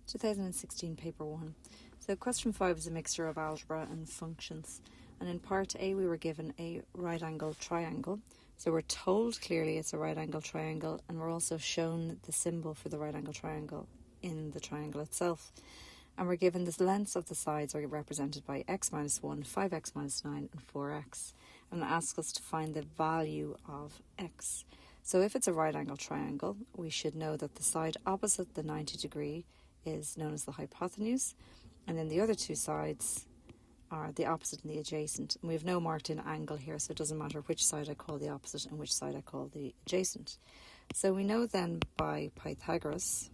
2016 paper 1. So question 5 is a mixture of algebra and functions, and in part A we were given a right angle triangle. So we're told clearly it's a right angle triangle, and we're also shown the symbol for the right angle triangle in the triangle itself. And we're given the lengths of the sides are represented by x minus 1, 5x minus 9 and 4x, and it asks us to find the value of x. So if it's a right angle triangle, we should know that the side opposite the 90 degree is known as the hypotenuse, and then the other two sides are the opposite and the adjacent. And we have no marked in angle here, so it doesn't matter which side I call the opposite and which side I call the adjacent. So we know then by Pythagoras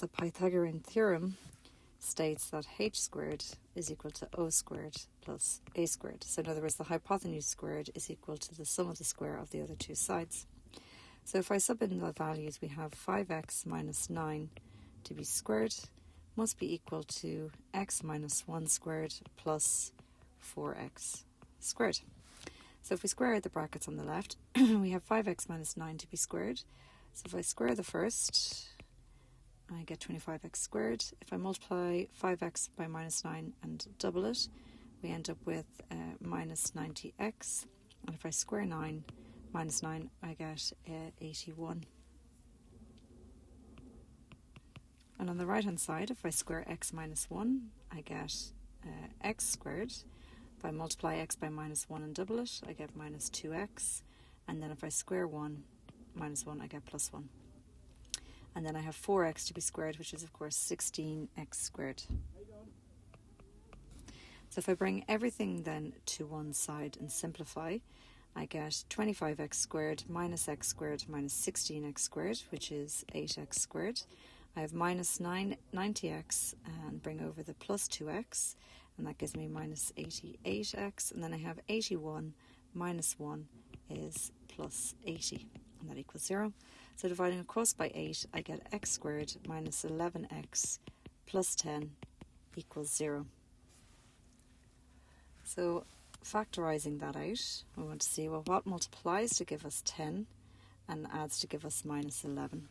the Pythagorean theorem states that h squared is equal to o squared plus a squared. So in other words, the hypotenuse squared is equal to the sum of the square of the other two sides. So if I sub in the values, we have 5x minus 9 to be squared must be equal to x minus 1 squared plus 4x squared. So if we square out the brackets on the left, we have 5x minus 9 to be squared. So if I square the first, I get 25x squared. If I multiply 5x by minus 9 and double it, we end up with minus 90x. And if I square 9 minus 9, I get 81. And on the right hand side, if I square x minus 1, I get x squared. If I multiply x by minus 1 and double it, I get minus 2x. And then if I square 1 minus 1, I get plus 1. And then I have 4x to be squared, which is, of course, 16x squared. So if I bring everything then to one side and simplify, I get 25x squared minus x squared minus 16x squared, which is 8x squared. I have minus 90x and bring over the plus 2x, and that gives me minus 88x. And then I have 81 minus 1 is plus 80, and that equals 0. So dividing across by 8, I get x squared minus 11x plus 10 equals 0. So factorising that out, we want to see, well, what multiplies to give us 10 and adds to give us minus 11.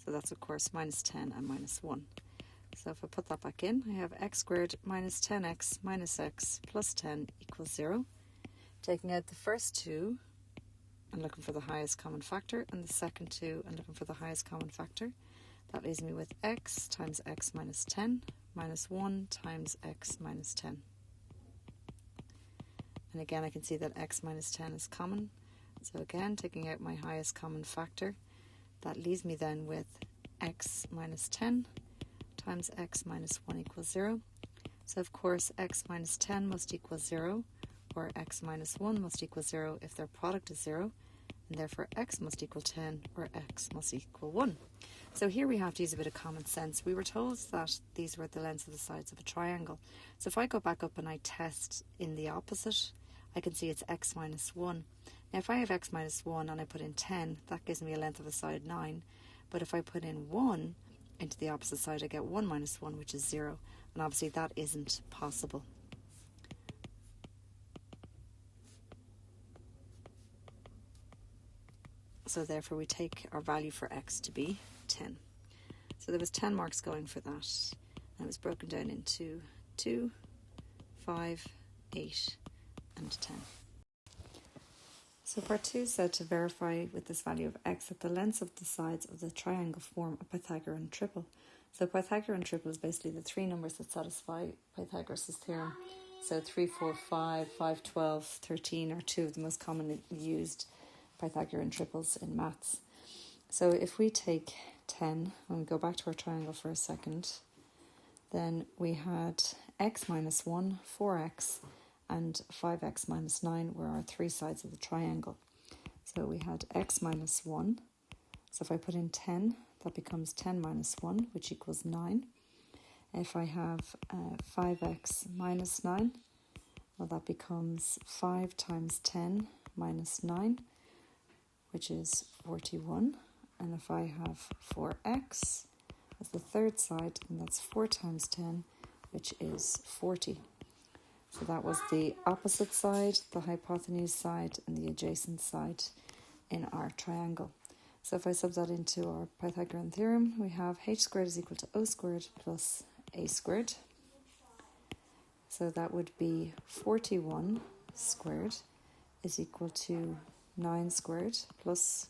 So that's, of course, minus 10 and minus 1. So if I put that back in, I have x squared minus 10x minus x plus 10 equals 0. Taking out the first two and looking for the highest common factor, and the second two and looking for the highest common factor, that leaves me with x times x minus 10 minus 1 times x minus 10. And again, I can see that x minus 10 is common. So again, taking out my highest common factor, that leaves me then with x minus 10 times x minus 1 equals 0. So of course, x minus 10 must equal 0, or x minus 1 must equal 0 if their product is 0, and therefore x must equal 10, or x must equal 1. So here we have to use a bit of common sense. We were told that these were the lengths of the sides of a triangle. So if I go back up and I test in the opposite, I can see it's x minus 1. Now if I have x minus 1 and I put in 10, that gives me a length of the side 9. But if I put in 1 into the opposite side, I get 1 minus 1, which is 0. And obviously that isn't possible. So therefore we take our value for x to be 10. So there was 10 marks going for that. And it was broken down into 2, 5, 8 and 10. So part 2 said to verify with this value of x that the lengths of the sides of the triangle form a Pythagorean triple. So Pythagorean triple is basically the three numbers that satisfy Pythagoras' theorem. So 3, 4, 5, 5, 12, 13 are two of the most commonly used Pythagorean triples in maths. So if we take 10, and we go back to our triangle for a second, then we had x minus 1, 4x, and 5x minus 9 were our three sides of the triangle. So we had x minus 1. So if I put in 10, that becomes 10 minus 1, which equals 9. If I have 5x minus 9, well, that becomes 5 times 10 minus 9, which is 41. And if I have 4x as the third side, and that's 4 times 10, which is 40. So that was the opposite side, the hypotenuse side, and the adjacent side in our triangle. So if I sub that into our Pythagorean theorem, we have h squared is equal to o squared plus a squared. So that would be 41 squared is equal to 9 squared plus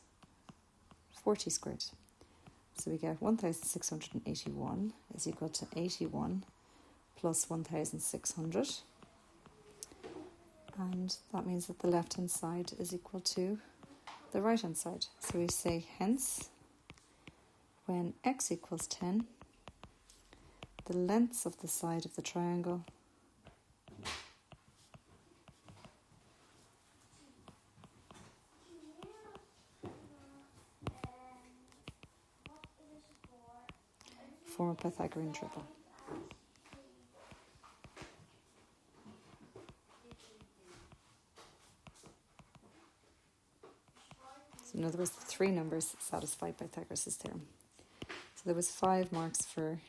40 squared. So we get 1681 is equal to 81 plus 1600. And that means that the left-hand side is equal to the right-hand side. So we say, hence, when x equals 10, the lengths of the side of the triangle form a Pythagorean triple. So in other words, the three numbers satisfy Pythagoras' theorem. So there was 5 marks for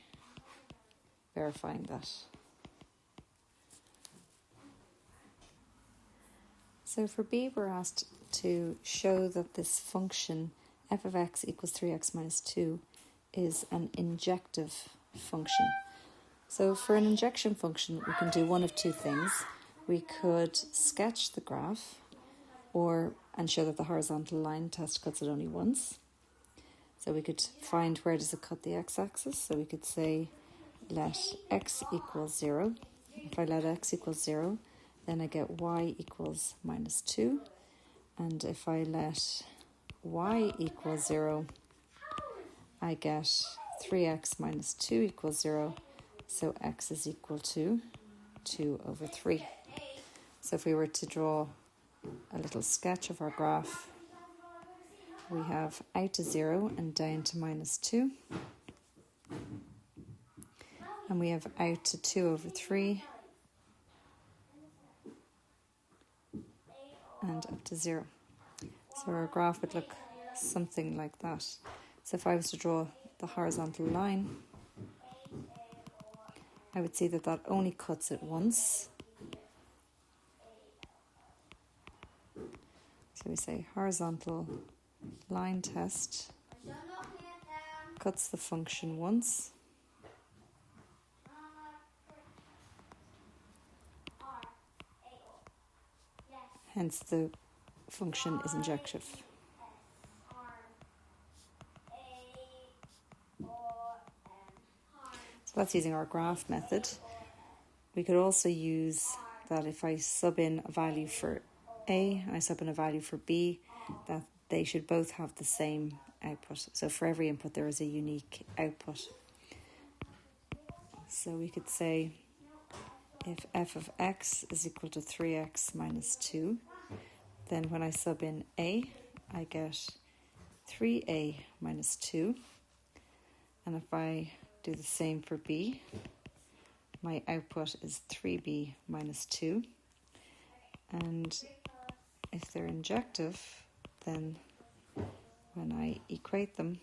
verifying that. So for B, we're asked to show that this function f of x equals 3x minus 2 is an injective function. So for an injection function, we can do one of two things. We could sketch the graph and show that the horizontal line test cuts it only once. So we could find where does it cut the x-axis. So we could say let x equals 0. If I let x equals 0, then I get y equals minus 2. And if I let y equals 0, I get 3x minus 2 equals 0. So x is equal to 2 over 3. So if we were to draw a little sketch of our graph, we have out to 0 and down to minus 2. And we have out to 2 over 3 and up to 0. So our graph would look something like that. So if I was to draw the horizontal line, I would see that that only cuts it once. So we say horizontal line test cuts the function once. Hence the function is injective. So that's using our graph method. We could also use that if I sub in a value for A and I sub in a value for B, that they should both have the same output. So for every input there is a unique output. So we could say if f of x is equal to 3x minus 2, then when I sub in A, I get 3a minus 2. And if I do the same for B, my output is 3b minus 2. And if they're injective, then when I equate them,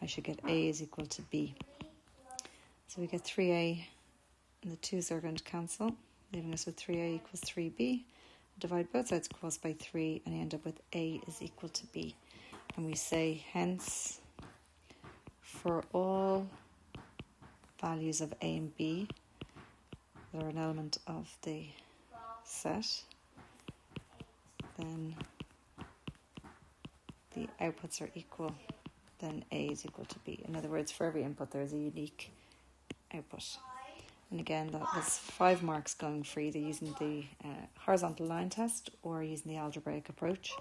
I should get A is equal to B. So we get 3a, and the 2's are going to cancel, leaving us with 3a equals 3b. Divide both sides across by 3, and I end up with A is equal to B. And we say, hence, for all values of A and B that are an element of the set, then the outputs are equal, then A is equal to B. In other words, for every input there is a unique output. And again, that was 5 marks going for either using the horizontal line test or using the algebraic approach,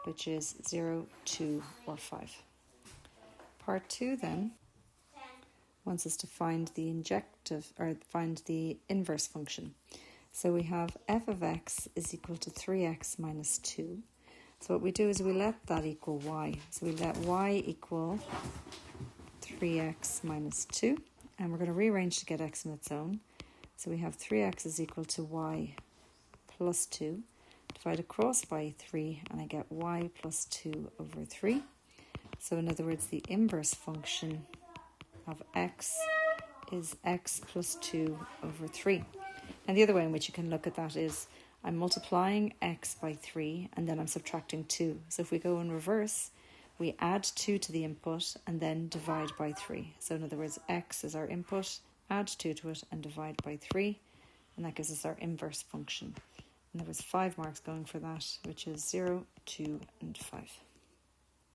which is 0, 2, or 5. Part 2 then wants us to find the injective, or find the inverse function. So we have f of x is equal to 3x minus 2. So what we do is we let that equal y. So we let y equal 3x minus 2. And we're going to rearrange to get x on its own. So we have 3x is equal to y plus 2. Divide across by 3, and I get y plus 2 over 3. So in other words, the inverse function of x is x plus 2 over 3. And the other way in which you can look at that is I'm multiplying x by 3 and then I'm subtracting 2. So if we go in reverse, we add 2 to the input and then divide by 3. So in other words, x is our input, add 2 to it and divide by 3. And that gives us our inverse function. And there was 5 marks going for that, which is 0, 2 and 5.